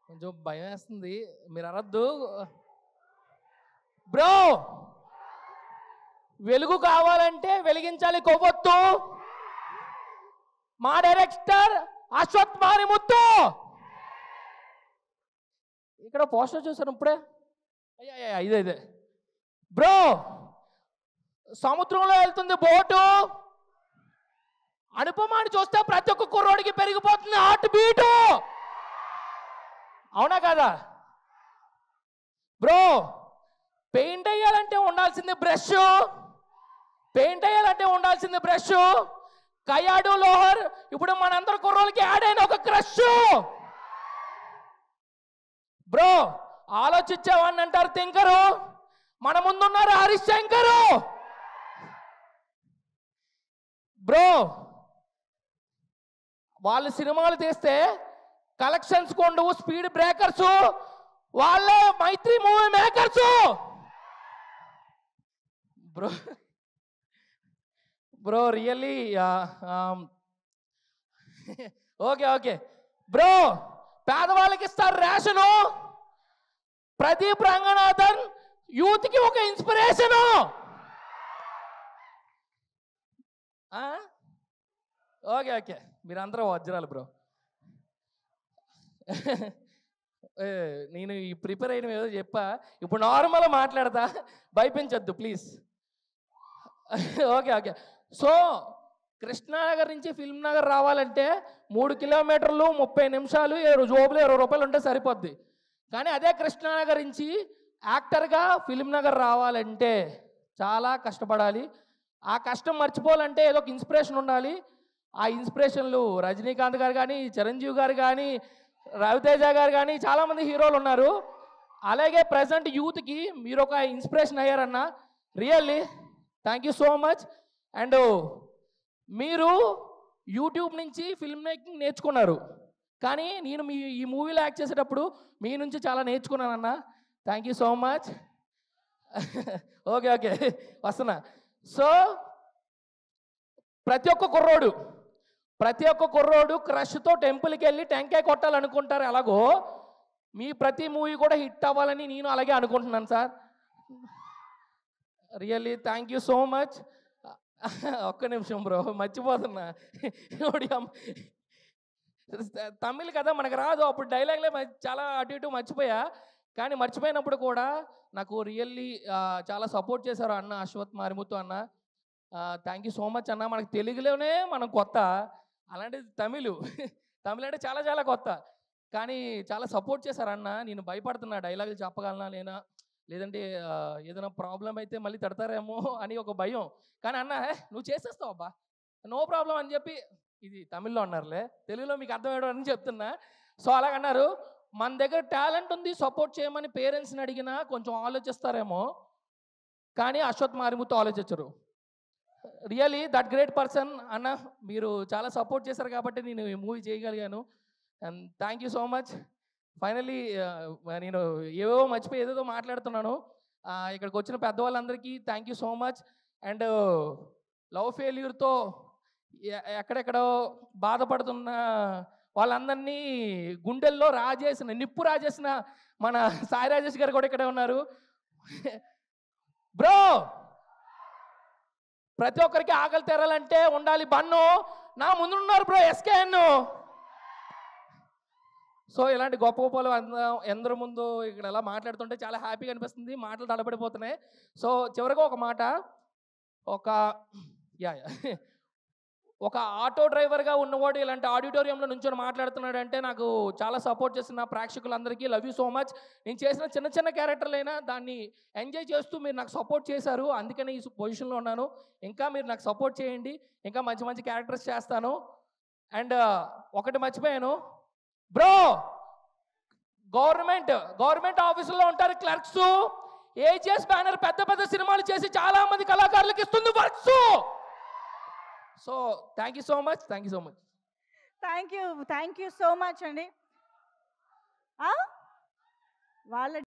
కొంచెం భయం వేస్తుంది, మీరు అరద్దు. బ్రో, వెలుగు కావాలంటే వెలిగించాలి కొవ్వొత్తు. మా డైరెక్టర్ అశ్వత్ మారిముత్తు. ఇక్కడ పోస్టర్ చూసాను ఇప్పుడే. అయ్యా ఇదే బ్రో. సముద్రంలో వెళ్తుంది బోటు, అనుపమాని చూస్తే ప్రతి ఒక్క కుర్రోడికి పెరిగిపోతుంది హార్ట్ బీటు. అవునా కదా బ్రో? పెయింట్ వేయాలంటే ఉండాల్సింది బ్రష్, పెయింట్ వేయాలంటే ఉండాల్సింది బ్రష్. కయాడు లోహర్ ఇప్పుడు మనందరి కుర్రోళ్ళకి యాడ్ అయిన ఒక క్రష్. బ్రో, ఆలోచించేవాడిని అంటారు థింకరు, మన ముందున్నారు హరీష్ శంకరు. బ్రో, వాళ్ళు సినిమాలు తీస్తే కలెక్షన్స్ కొండవు, స్పీడ్ బ్రేకర్స్, వాళ్ళే Mythri movie makers. Bro bro really okay bro. పేదవాళ్ళకి ఇస్తారు రేషను. ప్రదీప్ రంగనాథన్ యూత్కి ఒక ఇన్స్పిరేషను. ఓకే మీరందరూ వజ్రాలు బ్రో. నేను ఈ ప్రిపేర్ అయిన ఏదో చెప్పా, ఇప్పుడు నార్మల్గా మాట్లాడతా, భయపించద్దు ప్లీజ్. ఓకే సో కృష్ణానగర్ నుంచి ఫిల్మ్ నగర్ రావాలంటే 3 కిలోమీటర్లు 30 నిమిషాలు, జోబులు 20 రూపాయలు ఉంటే సరిపోద్ది. కానీ అదే కృష్ణానగర్ నుంచి యాక్టర్గా ఫిల్మ్ నగర్ రావాలంటే చాలా కష్టపడాలి. ఆ కష్టం మర్చిపోవాలంటే ఏదో ఒక ఇన్స్పిరేషన్ ఉండాలి. ఆ ఇన్స్పిరేషన్లు రజనీకాంత్ గారు కానీ, చిరంజీవి గారు కానీ, రవితేజ గారు కానీ, చాలామంది హీరోలు ఉన్నారు. అలాగే ప్రజెంట్ యూత్కి మీరు ఒక ఇన్స్పిరేషన్ అయ్యారన్న. Really thank you so much. And మీరు యూట్యూబ్ నుంచి ఫిల్మ్ మేకింగ్ నేర్చుకున్నారు, కానీ నేను ఈ మూవీలో యాక్ట్ చేసేటప్పుడు మీ నుంచి చాలా నేర్చుకున్నానన్న. Thank you so much. Okay వస్తున్నా. సో ప్రతి ఒక్క కుర్రోడు క్రష్తో టెంపుల్కి వెళ్ళి టెంకాయ కొట్టాలనుకుంటారు. ఎలాగో మీ ప్రతి మూవీ కూడా హిట్ అవ్వాలని నేను అలాగే అనుకుంటున్నాను sir. Really thank you so much. ఒక్క నిమిషం బ్రో, మర్చిపోతున్నా. తమిళ్ కదా మనకు రాదు, అప్పుడు డైలాగ్లే చాలా అటు ఇటు మర్చిపోయా. కానీ మర్చిపోయినప్పుడు కూడా నాకు రియల్లీ చాలా సపోర్ట్ చేశారు అన్న అశ్వత్ మారిముత్తు అన్న. థ్యాంక్ యూ సో మచ్ అన్న. మనకు తెలుగులోనే మనం కొత్త, అలాంటిది తమిళ్ అంటే చాలా కొత్త, కానీ చాలా సపోర్ట్ చేశారు అన్న. నేను భయపడుతున్నా డైలాగులు చెప్పగలనా లేనా, లేదంటే ఏదైనా ప్రాబ్లం అయితే మళ్ళీ తిడతారేమో అని ఒక భయం. కానీ అన్న నువ్వు చేసేస్తావు అబ్బా, నో ప్రాబ్లం అని చెప్పి, ఇది తమిళ్లో అన్నారులే, తెలుగులో మీకు అర్థమయ్యడం అని చెప్తున్నా. సో అలాగన్నారు. మన దగ్గర టాలెంట్ ఉంది, సపోర్ట్ చేయమని పేరెంట్స్ని అడిగినా కొంచెం ఆలోచిస్తారేమో, కానీ అశ్వత్ మారిముత్తు ఆలోచించరు. రియలీ దట్ గ్రేట్ పర్సన్ అన్న. మీరు చాలా సపోర్ట్ చేశారు కాబట్టి నేను ఈ మూవీ చేయగలిగాను. And thank you so much. Finally నేను ఏవేవో మర్చిపోయి ఏదేదో మాట్లాడుతున్నాను. ఇక్కడికి వచ్చిన పెద్దవాళ్ళందరికీ thank you so much. And love ఫెయిల్యూర్తో ఎక్కడెక్కడో బాధపడుతున్న వాళ్ళందరినీ గుండెల్లో నిప్పు రాజేసిన మన సాయి రాజేష్ గారు కూడా ఇక్కడే ఉన్నారు. బ్రో, ప్రతి ఒక్కరికి ఆకలి తెరాలంటే ఉండాలి బన్ను. నా ముందున్నారు బ్రో ఎస్కేఎన్. సో ఇలాంటి గొప్ప ఎందరి ముందు ఇక్కడ ఎలా మాట్లాడుతుంటే చాలా హ్యాపీగా అనిపిస్తుంది, మాటలు తడబడిపోతున్నాయి. సో చివరిగా ఒక మాట, ఒక ఆటో డ్రైవర్గా ఉన్నవాడు ఇలాంటి ఆడిటోరియంలో నుంచొని మాట్లాడుతున్నాడు అంటే నాకు చాలా సపోర్ట్ చేసిన ప్రేక్షకులందరికీ లవ్ యూ సో మచ్. నేను చేసిన చిన్న క్యారెక్టర్లైనా దాన్ని ఎంజాయ్ చేస్తూ మీరు నాకు సపోర్ట్ చేశారు, అందుకని ఈ పొజిషన్లో ఉన్నాను. ఇంకా మీరు నాకు సపోర్ట్ చేయండి, ఇంకా మంచి క్యారెక్టర్స్ చేస్తాను. అండ్ ఒకటి మర్చిపోయాను బ్రో, గవర్నమెంట్ ఆఫీసులో ఉంటారు క్లర్క్స్. ఏజిఎస్ బ్యానర్ పెద్ద సినిమాలు చేసి చాలా మంది కళాకారులకు ఇస్తుంది works. So thank you so much. Thank you so much అండి. వాళ్ళ